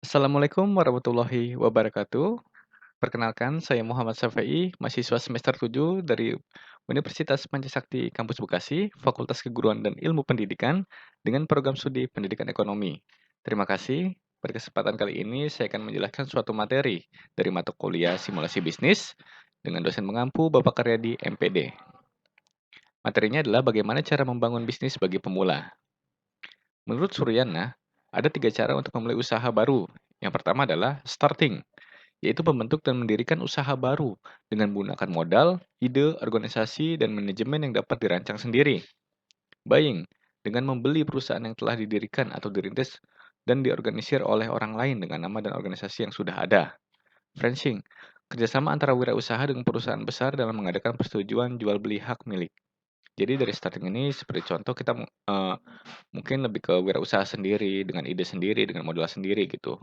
Assalamualaikum warahmatullahi wabarakatuh. Perkenalkan, saya Muhammad Syafei, mahasiswa semester 7 dari Universitas Pancasakti Kampus Bekasi, Fakultas Keguruan dan Ilmu Pendidikan, dengan program studi Pendidikan Ekonomi. Terima kasih. Pada kesempatan kali ini, saya akan menjelaskan suatu materi dari mata kuliah Simulasi Bisnis dengan dosen mengampu Bapak Karyadi, MPD. Materinya adalah bagaimana cara membangun bisnis bagi pemula. Menurut Suryana, ada 3 cara untuk memulai usaha baru. Yang pertama adalah starting, yaitu membentuk dan mendirikan usaha baru dengan menggunakan modal, ide, organisasi, dan manajemen yang dapat dirancang sendiri. Buying, dengan membeli perusahaan yang telah didirikan atau dirintis dan diorganisir oleh orang lain dengan nama dan organisasi yang sudah ada. Franchising, kerjasama antara wirausaha dengan perusahaan besar dalam mengadakan persetujuan jual beli hak milik. Jadi dari starting ini seperti contoh kita mungkin lebih ke wirausaha sendiri, dengan ide sendiri, dengan modal sendiri gitu.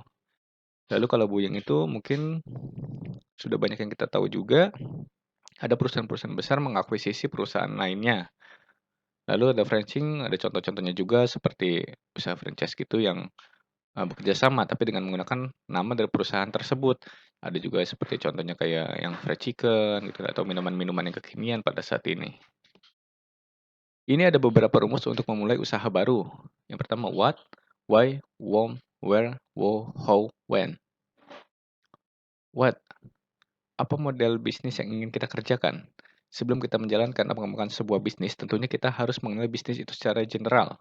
Lalu kalau buying itu mungkin sudah banyak yang kita tahu juga, ada perusahaan-perusahaan besar mengakuisisi perusahaan lainnya. Lalu ada franchising, ada contoh-contohnya juga seperti usaha franchise gitu yang bekerja sama tapi dengan menggunakan nama dari perusahaan tersebut. Ada juga seperti contohnya kayak yang fried chicken gitu atau minuman-minuman yang kekinian pada saat ini. Ini ada beberapa rumus untuk memulai usaha baru. Yang pertama what, why, whom, where, wo, how, when. What? Apa model bisnis yang ingin kita kerjakan? Sebelum kita menjalankan atau mengembangkan sebuah bisnis, tentunya kita harus mengenal bisnis itu secara general.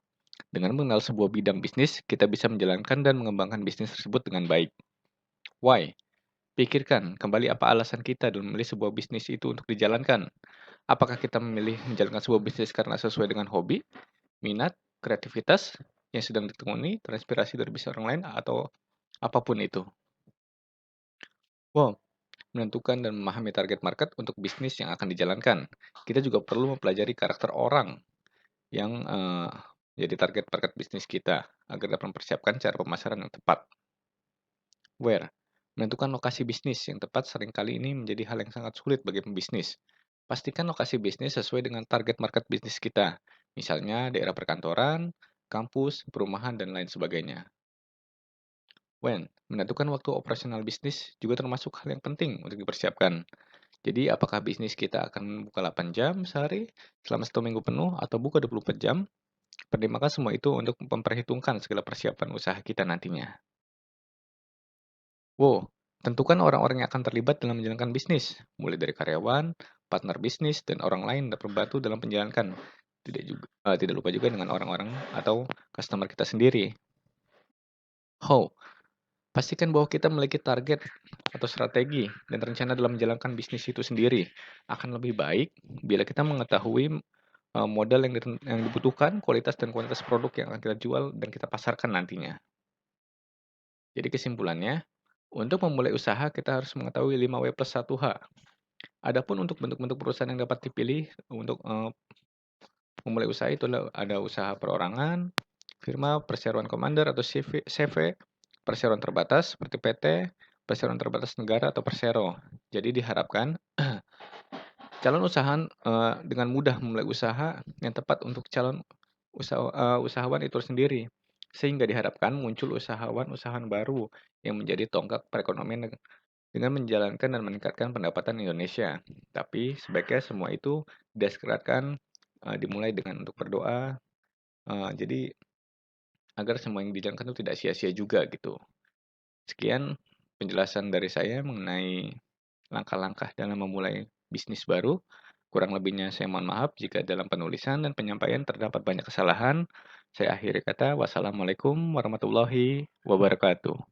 Dengan mengenal sebuah bidang bisnis, kita bisa menjalankan dan mengembangkan bisnis tersebut dengan baik. Why? Pikirkan kembali apa alasan kita dalam memilih sebuah bisnis itu untuk dijalankan. Apakah kita memilih menjalankan sebuah bisnis karena sesuai dengan hobi, minat, kreativitas yang sedang ditekuni, terinspirasi dari bisnis orang lain, atau apapun itu. Wow, menentukan dan memahami target market untuk bisnis yang akan dijalankan. Kita juga perlu mempelajari karakter orang yang jadi target market bisnis kita agar dapat mempersiapkan cara pemasaran yang tepat. Where? Menentukan lokasi bisnis yang tepat seringkali ini menjadi hal yang sangat sulit bagi pembisnis. Pastikan lokasi bisnis sesuai dengan target market bisnis kita, misalnya daerah perkantoran, kampus, perumahan, dan lain sebagainya. When? Menentukan waktu operasional bisnis juga termasuk hal yang penting untuk dipersiapkan. Jadi apakah bisnis kita akan buka 8 jam sehari selama 1 minggu penuh atau buka 24 jam? Pertimbangkan semua itu untuk memperhitungkan segala persiapan usaha kita nantinya. Wow, tentukan orang-orang yang akan terlibat dalam menjalankan bisnis, mulai dari karyawan, partner bisnis, dan orang lain dapat membantu dalam menjalankan. Tidak lupa juga dengan orang-orang atau customer kita sendiri. How? Pastikan bahwa kita memiliki target atau strategi dan rencana dalam menjalankan bisnis itu sendiri. Akan lebih baik bila kita mengetahui modal yang dibutuhkan, kualitas dan kuantitas produk yang akan kita jual dan kita pasarkan nantinya. Jadi kesimpulannya, untuk memulai usaha kita harus mengetahui 5W+1H. Adapun untuk bentuk-bentuk perusahaan yang dapat dipilih untuk memulai usaha itu ada usaha perorangan, firma, perseroan komandan atau CV, perseroan terbatas seperti PT, perseroan terbatas negara atau persero. Jadi diharapkan calon dengan mudah memulai usaha yang tepat untuk calon usahawan itu sendiri. Sehingga diharapkan muncul usahawan-usahawan baru yang menjadi tonggak perekonomian dengan menjalankan dan meningkatkan pendapatan Indonesia. Tapi sebaiknya semua itu didasarkan dimulai dengan untuk berdoa. Jadi agar semua yang dijalankan itu tidak sia-sia juga gitu. Sekian penjelasan dari saya mengenai langkah-langkah dalam memulai bisnis baru. Kurang lebihnya saya mohon maaf jika dalam penulisan dan penyampaian terdapat banyak kesalahan. Saya akhiri kata, wassalamualaikum warahmatullahi wabarakatuh.